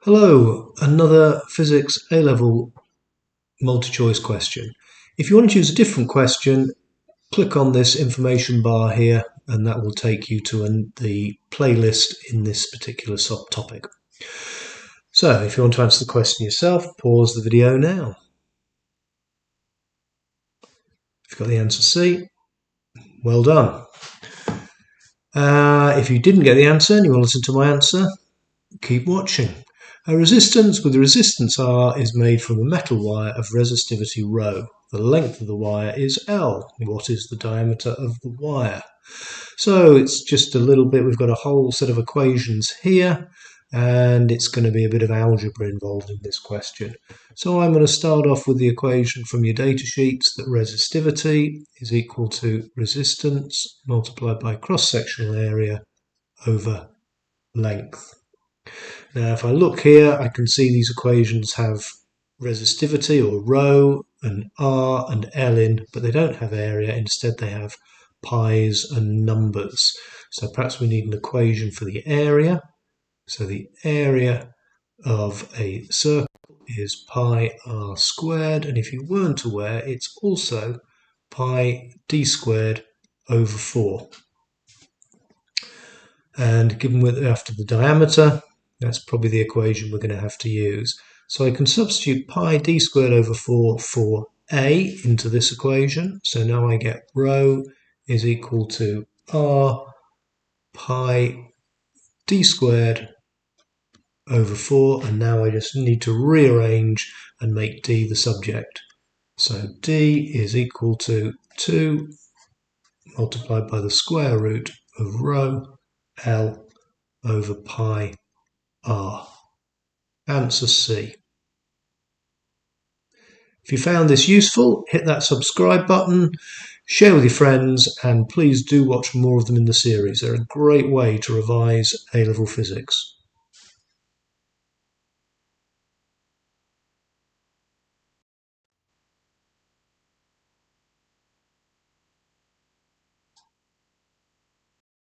Hello, another physics A-level multi-choice question. If you want to choose a different question, click on this information bar here and that will take you to the playlist in this particular subtopic. So if you want to answer the question yourself, pause the video now. If you've got the answer C, well done. If you didn't get the answer and you want to listen to my answer, keep watching. A resistance with resistance R is made from a metal wire of resistivity ρ. The length of the wire is L. What is the diameter of the wire? So it's just a little bit, we've got a whole set of equations here, and it's going to be a bit of algebra involved in this question. So I'm going to start off with the equation from your data sheets that resistivity is equal to resistance multiplied by cross-sectional area over length. Now, if I look here, I can see these equations have resistivity or ρ and R and L in, but they don't have area. Instead, they have pi's and numbers. So perhaps we need an equation for the area. So the area of a circle is pi r squared. And if you weren't aware, it's also pi d squared over 4. And given we're after the diameter, that's probably the equation we're going to have to use. So I can substitute pi d squared over 4 for a into this equation. So now I get ρ is equal to r pi d squared over 4. And now I just need to rearrange and make d the subject. So d is equal to 2 multiplied by the square root of ρ L over pi R. Answer C. If you found this useful, hit that subscribe button, share with your friends, and please do watch more of them in the series. They're a great way to revise A-level physics.